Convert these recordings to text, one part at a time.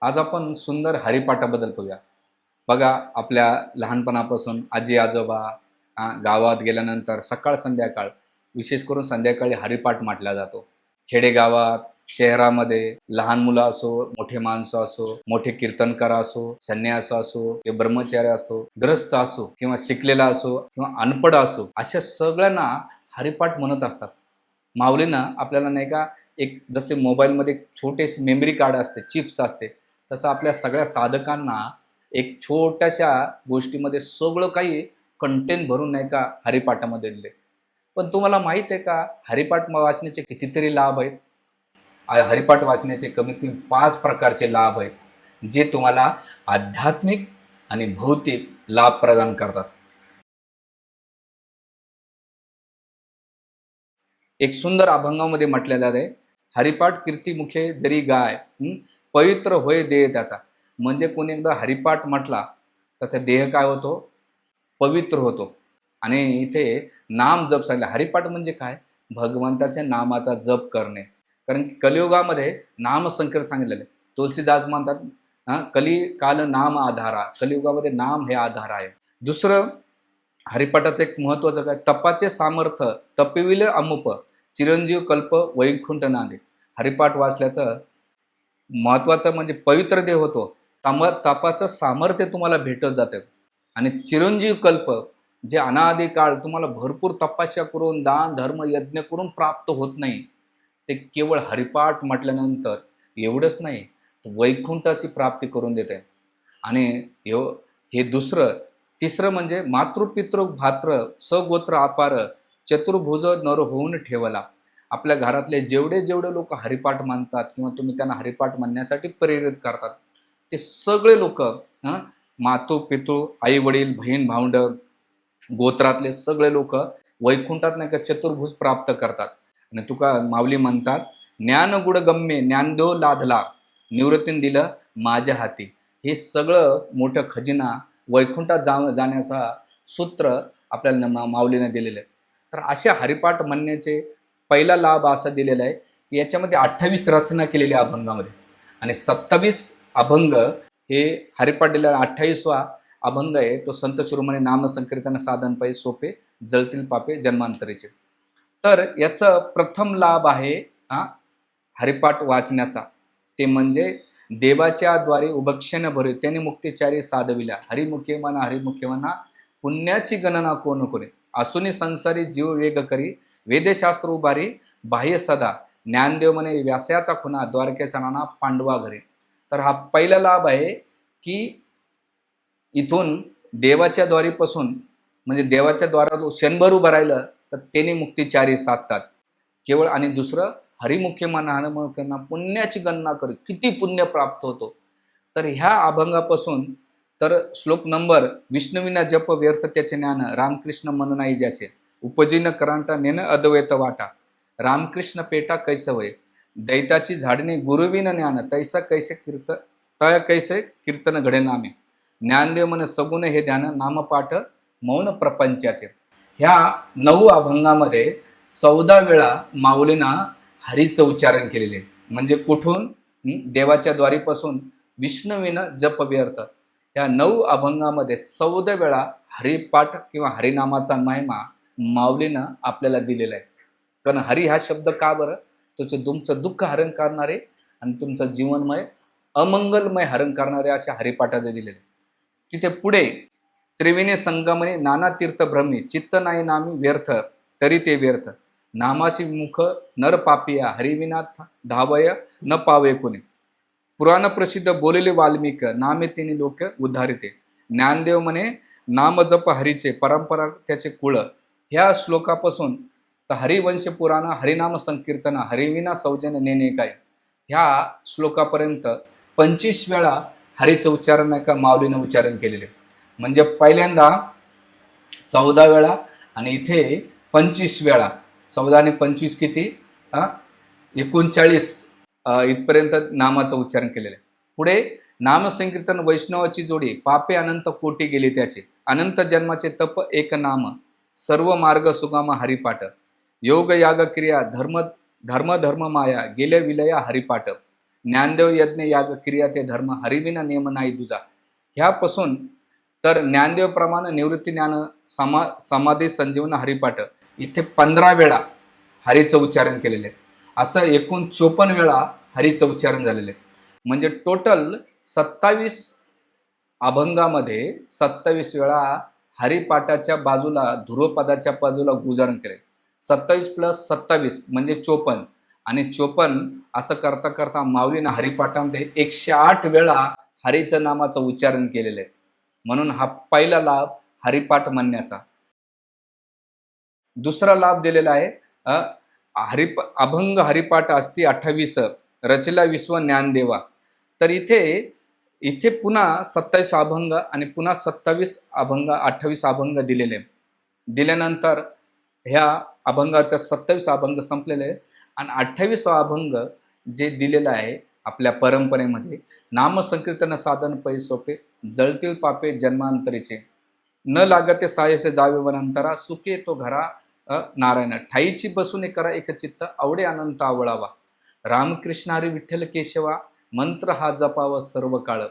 आज आपण सुंदर हरिपाठाबद्दल पाहूया. बघा, आपल्या लहानपणापासून आजी आजोबा गावात गेल्यानंतर सकाळ संध्याकाळ, विशेष करून संध्याकाळी हरिपाठ म्हटला जातो. खेडेगावात, शहरामध्ये लहान मुलं असो, मोठे माणसं असो, मोठे कीर्तनकार असो, संन्यास असो किंवा ब्रह्मचारी असो, ग्रस्त असो किंवा शिकलेला असो किंवा अनपढ असो, अशा सगळ्यांना हरिपाठ म्हणत असतात. माऊलीनं आपल्याला नाही का, एक जसे मोबाईलमध्ये छोटेसे मेमरी कार्ड असते, चिप्स असते, तसं आपल्या सगळ्या साधकांना एक छोट्याशा गोष्टीमध्ये सगळं काही कंटेंट भरून नाही का हरिपाठामध्ये दिले. पण तुम्हाला माहित आहे का, हरिपाठ वाचण्याचे कितीतरी लाभ आहेत. हरिपाठ वाचण्याचे कमीत कमी 5 प्रकारचे लाभ आहेत, जे तुम्हाला आध्यात्मिक आणि भौतिक लाभ प्रदान करतात. एक सुंदर अभंगामध्ये म्हटलेलं आहे, हरिपाठ कीर्तिमुखे जरी गाय, पवित्र होय देह त्याचा. म्हणजे कोणी एकदा हरिपाठ म्हटला तर त्या देह काय होतो? पवित्र होतो. आणि इथे नाम जप सांगितलं. हरिपाठ म्हणजे काय? भगवंताच्या नामाचा जप करणे. कारण कलियुगामध्ये नाम संकीर्तन सांगितलेलं आहे. तुलसीदास म्हणतात, कली काल नाम आधारा. कलियुगामध्ये नाम हे आधार आहे. दुसरं, हरिपाठाचं एक महत्वाचं काय, तपाचे सामर्थ्य तपविले अमुप, चिरंजीव कल्प वैकुंठ नांदे. हरिपाठ वाचल्याचं महत्वाचं म्हणजे पवित्र देह होतो, तपाचं सामर्थ्य तुम्हाला भेटत जातं, आणि चिरंजीव कल्प, जे अनादी काळ तुम्हाला भरपूर तपस्या करून दान धर्म यज्ञ करून प्राप्त होत नाही, ते केवळ हरिपाठ म्हटल्यानंतर एवढंच नाही, तर वैकुंठाची प्राप्ती करून देते. आणि हे दुसरं. तिसरं म्हणजे मातृपितृ भात्र सगोत्र अपार, चतुर्भुज नर होऊन ठेवला. आपल्या घरातले जेवढे जेवढे लोक हरिपाठ मानतात किंवा तुम्ही त्यांना हरिपाठ म्हणण्यासाठी प्रेरित करतात, ते सगळे लोक, मातू पितू, आई वडील, बहीण भावंड, गोत्रातले सगळे लोक वैकुंठात नाही का चतुर्भुज प्राप्त करतात. आणि तुका माऊली म्हणतात, ज्ञान गुड गम्य ज्ञानदेव लाधला, निवृत्तीन दिलं माझ्या हाती. हे सगळं मोठं खजिना वैकुंठात जाण्याचा सूत्र आपल्याला माऊलीने दिलेलं आहे. तर अशा हरिपाठ म्हणण्याचे पहिला लाभ असा दिलेला आहे की याच्यामध्ये 28 रचना केलेल्या अभंगामध्ये, आणि 27 अभंग हे हरिपाठ दिलेला 28वा अभंग आहे तो संत शिरोमणी नामसंकीर्तन साधन पायी सोपे, जळतील पापे जन्मांतरीचे. तर याचं प्रथम लाभ आहे हरिपाठ वाचण्याचा, ते म्हणजे देवाच्या द्वारे उभक्षण भरे त्याने मुक्तिचारी साधविल्या, हरिमुखे म्हणा हरिमुखे म्हणा पुण्याची गणना कोण करे, असूनी संसारी जीव वेग करी, वेदशास्त्र उभारी बाह्य सदा, ज्ञानदेव म्हणे व्यासाचा खुना, द्वारकेसनाना पांडवा घरी. तर हा पहिला लाभ आहे की इथून देवाच्या द्वारीपासून, म्हणजे देवाच्या द्वारात क्षणभर उभं राहिलं तर त्याने मुक्तिचारी साधतात केवळ. आणि दुसरं, हरिमुखे म्हणा हरिमुख्यांना पुण्याची गणना कर, किती पुण्य प्राप्त होतो. तर ह्या अभंगापासून, तर श्लोक नंबर, विष्णुविना जप व्यर्थ त्याचे ज्ञान, रामकृष्ण मन नाही ज्याचे, उपजीन करांटा नेन अद्वैत वाटा, रामकृष्ण पेटा कैसे होय, दैताची झाडणे गुरुविन ज्ञान, तैसा कैसे तय कैसे कीर्तन घडे नामे, ज्ञानदेव मन सगुण हे ध्यान, नामपाठ मौन प्रपंचाचे. ह्या 9 अभंगामध्ये 14 वेळा माऊलींना हरीचं उच्चारण केलेले. म्हणजे कुठून? देवाच्या द्वारीपासून विष्णुविन जप व्यर्थ. या 9 अभंगामध्ये 14 वेळा हरिपाठ किंवा हरिनामाचा महिमा माऊलीनं आपल्याला दिलेला आहे. कारण हरी हा शब्द का बरं? तुमचं दुःख हरण करणारे आणि तुमचं जीवनमय अमंगलमय हरण करणारे अशा हरिपाठाचे दिलेले. तिथे पुढे, त्रिविने संगमने नाना तीर्थ भ्रमी, चित्त नाही नामी व्यर्थ तरी ते व्यर्थ, नामाशी मुख नर पापिया, हरिविना धावय न पावे कुणी, पुराण प्रसिद्ध बोलले वाल्मिक, नामे तिने लोक उद्धारिते, ज्ञानदेव म्हणे नाम जप हरीचे, परंपरा त्याचे कुळ. ह्या श्लोकापासून तर हरिवंश पुराण, हरिनाम संकीर्तन, हरिविना सौजन्य नेणे काय, ह्या श्लोकापर्यंत 25 वेळा हरीचं उच्चारण नाही का माऊलीनं उच्चारण केलेले. म्हणजे पहिल्यांदा 14 वेळा आणि इथे 25 वेळा. 14 आणि 25 किती? 39 इथपर्यंत नामाचं उच्चारण केलेलं आहे. पुढे, नामसंकीर्तन वैष्णवाची जोडी, पापे अनंत कोटी गेली त्याचे, अनंत जन्माचे तप एक नाम, सर्व मार्ग सुगम हरिपाठ, योग याग क्रिया धर्म धर्म धर्म माया गेले विलया हरिपाठ, ज्ञानदेव यज्ञ याग क्रिया ते धर्म हरिविना नियम नाही दुजा. ह्यापासून तर ज्ञानदेव प्रमाण निवृत्ती ज्ञान समाधी संजीवन हरिपाठ इथे 15 वेळा हरीचं उच्चारण केलेले आहे. असं एकूण 54 वेळा हरीचं उच्चारण झालेले आहे. म्हणजे टोटल 27 अभंगामध्ये 27 वेळा हरिपाठाच्या बाजूला ध्रुवपदाच्या बाजूला उच्चारण केले. 27 + 27 म्हणजे 54 आणि 54 असं करता करता माऊलीनं हरिपाठामध्ये 108 वेळा हरीचं नामाचं उच्चारण केलेलं आहे. म्हणून हा पहिला लाभ हरिपाठ म्हणण्याचा. दुसरा लाभ दिलेला आहे अभंग हरिपाठ असती 28 रचिला विश्व ज्ञानदेवा. तर इथे इथे पुन्हा 27 अभंग आणि पुन्हा 27 अभंग 28 अभंग दिलेले. दिल्यानंतर ह्या अभंगाच्या 27 अभंग संपलेले आणि 28 अभंग जे दिलेलं आहे आपल्या परंपरेमध्ये, नामसंकीर्तन साधन पै सोपे जळतील पापे जन्मांतरीचे न लागते सायसे जावे वनांतरा सुखे तो घरा नारायण ठाईची बसून करा एक चित्त आवडे अनंत आवळावा. रामकृष्ण हरी विठ्ठल केशवा मंत्र हा जपावा सर्व काळ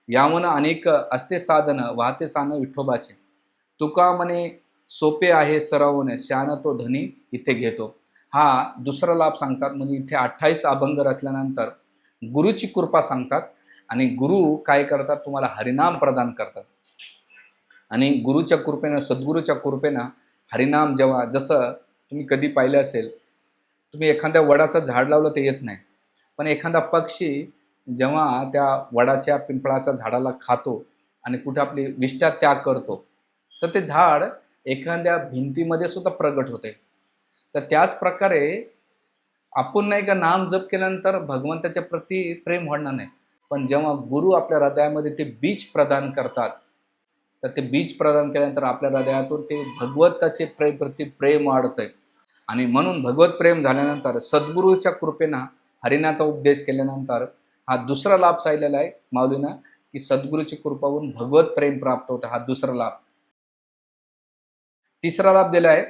यावन अनेक असते साधन वाहते सान विठोबाचे तुका म्हणे सोपे आहे सरावणे शान तो धनी इथे घेतो. हा दुसरा लाभ सांगतात. म्हणजे इथे 28 अभंग रचल्यानंतर गुरुची कृपा सांगतात आणि गुरु काय करतात तुम्हाला हरिनाम प्रदान करतात. आणि गुरुच्या कृपेनं सद्गुरूच्या कृपेनं हरिनाम जेव्हा जसं तुम्ही कधी पाहिलं असेल, तुम्ही एखाद्या वडाचं झाड लावलं ते येत नाही, पण एखादा पक्षी जेव्हा त्या वडाच्या पिंपळाच्या झाडाला खातो आणि कुठे आपली विष्ठा त्याग करतो तर ते झाड एखाद्या भिंतीमध्ये सुद्धा प्रगट होते. तर त्याच प्रकारे आपण नाही का नाम जप केल्यानंतर भगवंताच्या प्रती प्रेम वाढणार नाही, पण जेव्हा गुरु आपल्या हृदयामध्ये ते बीज प्रदान करतात तर ते बीज प्रदान केल्यानंतर आपल्या हृदयातून ते भगवंताचे प्रती प्रेम वाढतंय. आणि म्हणून भगवत प्रेम झाल्यानंतर सद्गुरूच्या कृपेनं हरिनाचा उपदेश केल्यानंतर हा दुसरा लाभ सांगितलेला आहे माऊलीनं की सद्गुरूची कृपा होऊन भगवत प्रेम प्राप्त होतं. हा दुसरा लाभ. तिसरा लाभ दिला आहे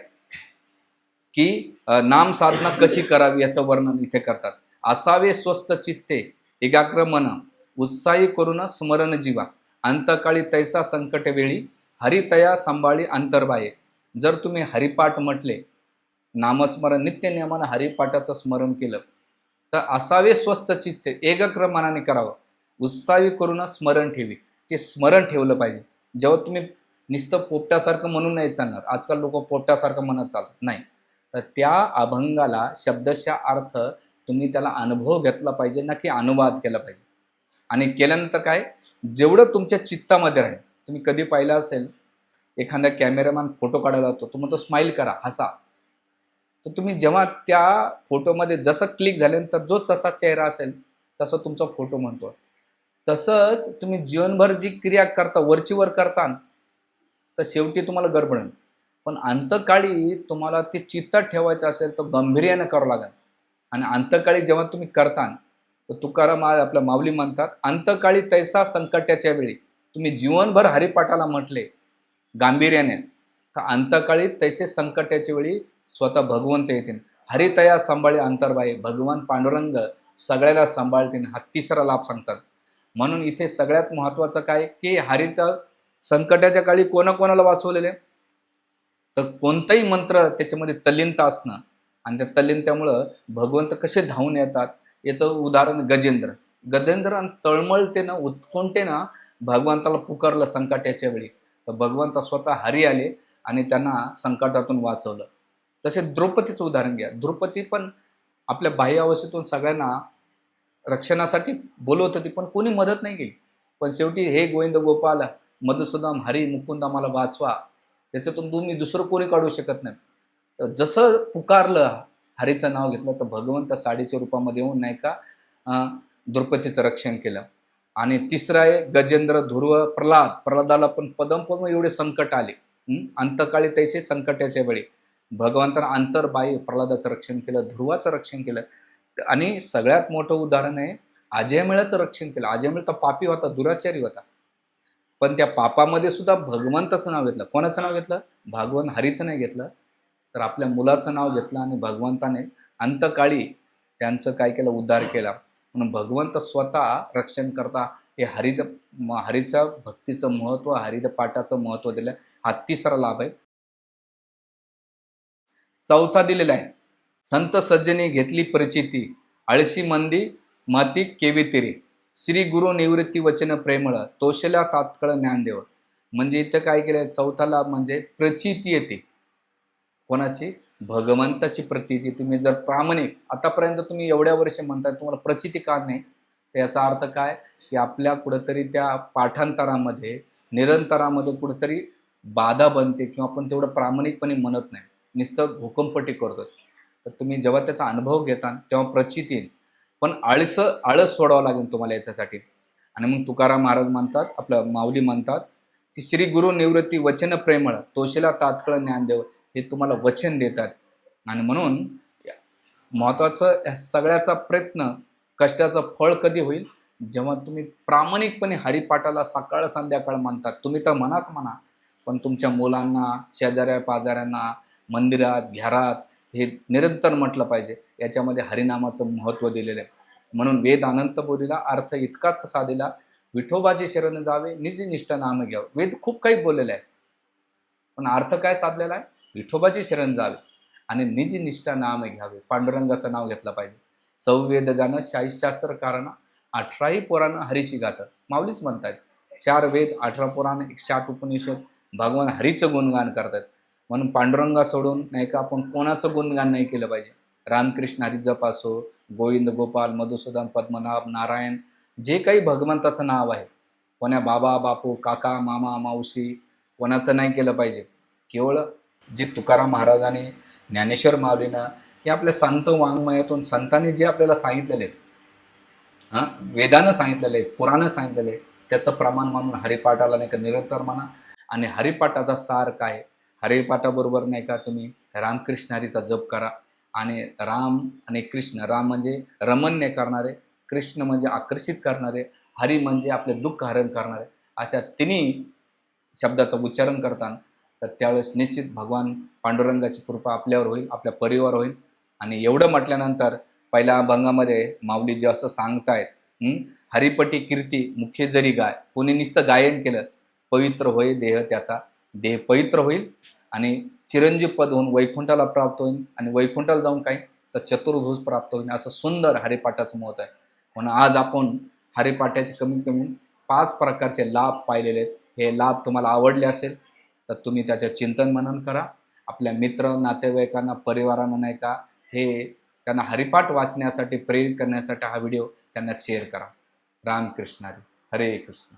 की नाम साधना कशी करावी याचं वर्णन इथे करतात. असावे स्वस्थ चित्ते एकाग्र मन उत्साही करून स्मरण जीवा अंतकाळी तैसा संकट वेळी हरितया सांभाळी अंतर्बाये. जर तुम्ही हरिपाठ म्हटले, नामस्मरण नित्य नियमानं हरिपाठाचं स्मरण केलं तर असावे स्वस्थ चित्ते एकाग्र मनाने करावं, उत्साही करून स्मरण ठेवी. ते स्मरण ठेवलं पाहिजे. जेव्हा तुम्ही नुसतं पोपट्यासारखं म्हणून नाही चालणार. आजकाल लोक पोपट्यासारखं म्हणत चालतात नाही. तर त्या अभंगाला शब्दशः अर्थ तुम्ही त्याला अनुभव घेतला पाहिजे ना की अनुवाद केला पाहिजे. आणि केल्यानंतर काय जेवढं तुमच्या चित्तामध्ये राहील. तुम्ही कधी पाहिलं असेल एखादा कॅमेरामॅन फोटो काढायला जातो, तो म्हणतो स्माईल करा, हसा. तर तुम्ही जेव्हा त्या फोटोमध्ये जसं क्लिक झाल्यानंतर जो जसा चेहरा असेल तसं तुमचा फोटो म्हणतो. तसंच तुम्ही जीवनभर जी क्रिया करता वरचीवर करता तर शेवटी तुम्हाला गडबड. पण अंतकाळी तुम्हाला ते चित्तात ठेवायचं असेल तर गांभीर्यानं करावं लागेल. आणि अंतकाळी जेव्हा तुम्ही करता तर तुकाराम आपल्या माऊली म्हणतात अंतकाळी तैसा संकटाच्या वेळी तुम्ही जीवनभर हरिपाठाला म्हटले गांभीर्याने तर अंतकाळी तैसे संकटाच्या वेळी स्वतः भगवंत येतील. हरितया सांभाळी अंतर्बाई भगवान पांडुरंग सगळ्याला सांभाळतील. हा तिसरा लाभ सांगतात. म्हणून इथे सगळ्यात महत्त्वाचं काय की हरित संकटाच्या काळी कोणाकोणाला वाचवलेले तर कोणताही मंत्र त्याच्यामध्ये तल्लीनता असणं आणि त्या तल्लीनतेमुळं भगवंत कसे धावून येतात याचं उदाहरण गजेंद्र. गजेंद्र तळमळतेनं उत्कंठेनं भगवंताला पुकारलं संकटाच्या वेळी तर भगवंत स्वतः हरी आले आणि त्यांना संकटातून वाचवलं. तसे द्रौपदीचं उदाहरण घ्या. द्रौपदी पण आपल्या बाह्य अवस्थेतून सगळ्यांना रक्षणासाठी बोलवत होती पण कोणी मदत नाही केली. पण शेवटी हे गोविंद गोपाल मधुसूदन हरी मुकुंद आम्हाला वाचवा, त्याच्यातून तुम्ही दुसरं कोणी काढू शकत नाही. तर जसं पुकारलं हरीचं नाव घेतलं तर भगवंत साडीच्या रूपामध्ये येऊन नाही का द्रौपदीचं रक्षण केलं. आणि तिसरं आहे गजेंद्र ध्रुव प्रल्हादाला पण पदम एवढे संकट आले. अंतकाळी तैसे संकटाच्या वेळी भगवंतानं अंतर्बाह्य प्रल्हादाचं रक्षण केलं, ध्रुवाचं रक्षण केलं. आणि सगळ्यात मोठं उदाहरण आहे अजयमेळाचं रक्षण केलं. अजयमेळ तर पापी होता, दुराचारी होता, पण त्या पापामध्ये सुद्धा भगवंताचं नाव घेतलं. कोणाचं नाव घेतलं? भगवान हरीचं नाही घेतलं तर आपल्या मुलाचं नाव घेतलं आणि भगवंताने अंतकाळी त्यांचं काय केलं उद्धार केला. म्हणून भगवंत स्वतः रक्षण करता हे हरीचं भक्तीचं महत्त्व, हरित पाठाचं महत्त्व दिलं. हा तिसरा लाभ आहे. चौथा दिलेला आहे, संत सज्जनी घेतली परिचिती, आळशी मंदी माती केवी तिरी, श्री गुरु निवृत्ती वचन प्रेमळ, तोषल्या तात्काळ ज्ञानदेव. म्हणजे इथं काय केलंय, चौथा लाभ म्हणजे प्रचिती येते. कोणाची? भगवंताची प्रचिती. तुम्ही जर प्रामाणिक, आतापर्यंत तुम्ही एवढ्या वर्ष म्हणताय, तुम्हाला प्रचिती का नाही, तर याचा अर्थ काय, की आपल्या कुठंतरी त्या पाठांतरामध्ये निरंतरामध्ये कुठंतरी बाधा बनते, किंवा आपण तेवढं प्रामाणिकपणे म्हणत नाही, नुसतं भूकंपटी करतो. तर तुम्ही जेव्हा त्याचा अनुभव घेता तेव्हा प्रचिती येईल. पण आळस सोडावं लागेल तुम्हाला याच्यासाठी. आणि मग तुकाराम महाराज म्हणतात, आपलं माऊली म्हणतात की श्री गुरु निवृत्ती वचन प्रेमळ, तोषिला तात्काळ ज्ञानदेव. हे तुम्हाला वचन देतात. आणि म्हणून महत्वाचं या सगळ्याचा प्रयत्न, कष्टाचं फळ कधी होईल, जेव्हा तुम्ही प्रामाणिकपणे हरिपाठाला सकाळ संध्याकाळ म्हणतात. तुम्ही तर म्हणा, पण तुमच्या मुलांना, शेजाऱ्या पाजाऱ्यांना, मंदिरात घरात हे निरंतर म्हटलं पाहिजे. याच्यामध्ये हरिनामाचं महत्त्व दिलेलं आहे. म्हणून वेद अनंत बोलीला अर्थ इतकाच साधेला, विठोबाची शरण जावे निज निष्ठ नाम घ्यावं. वेद खूप काही बोललेलं आहे, पण अर्थ काय साधलेला आहे, विठोबाची शरण जावे आणि निज निष्ठा नाम घ्यावे. पांडुरंगाचं नाव घेतलं पाहिजे. सौवेद जाणं 40 शास्त्र कारण, 18 पुराण हरीची गातं. माऊलीच म्हणतात 4 वेद, 18 पुराण, 108 उपनिषद भगवान हरीचं गुणगान करतात. म्हणून पांडुरंगा सोडून नाही का आपण कोणाचं गुणगान नाही केलं पाहिजे. रामकृष्ण हरी जप असो, गोविंद गोपाल मधुसूदन पद्मनाभ नारायण, जे काही भगवंताचं नाव आहे, कोण्या बाबा बापू काका मामा मावशी कोणाचं नाही केलं पाहिजे. केवळ जे तुकाराम महाराजांनी, ज्ञानेश्वर माऊलीनं, हे आपल्या संत वाङ्मयातून संतांनी जे आपल्याला सांगितलेले आहेत, वेदानं सांगितलेलं आहे, पुराणं सांगितलेलं आहे, त्याचं प्रमाण मानून हरिपाठाला नाही का निरंतर म्हणा. आणि हरिपाठाचा सार काय, हरिपाठाबरोबर नाही का तुम्ही रामकृष्ण हरीचा जप करा. आणि राम आणि कृष्ण, राम म्हणजे रमण्य करणारे, कृष्ण म्हणजे आकर्षित करणारे, हरी म्हणजे आपले दुःख हरण करणारे, अशा तिन्ही शब्दाचं उच्चारण करताना तर त्यावेळेस निश्चित भगवान पांडुरंगाची कृपा आपल्यावर होईल, आपल्या परिवार होईल. आणि एवढं म्हटल्यानंतर पहिल्या अभंगामध्ये माऊली जे असं सांगतायत, हरिपटी कीर्ती मुख्य जरी गाय, कोणी नुसतं गायन केलं, पवित्र होईल देह, त्याचा देह पवित्र होईल आणि चिरंजीव पद होऊन वैकुंठाला प्राप्त होईल. आणि वैकुंठाला जाऊन काय, तर चतुर्भुज प्राप्त होईल. असं सुंदर हरिपाठाचं मत आहे. म्हणून आज आपण हरिपाठाचे कमीत कमी 5 प्रकारचे लाभ पाहिलेले आहेत. हे लाभ तुम्हाला आवडले असेल तर तुम्ही त्याचे चिंतन मनन करा. आपल्या मित्र नातेवाईकांना, परिवारांना नाही का हे त्यांना हरिपाठ वाचण्यासाठी प्रेरित करण्यासाठी हा व्हिडिओ त्यांना शेअर करा. रामकृष्ण हरी. हरे कृष्ण.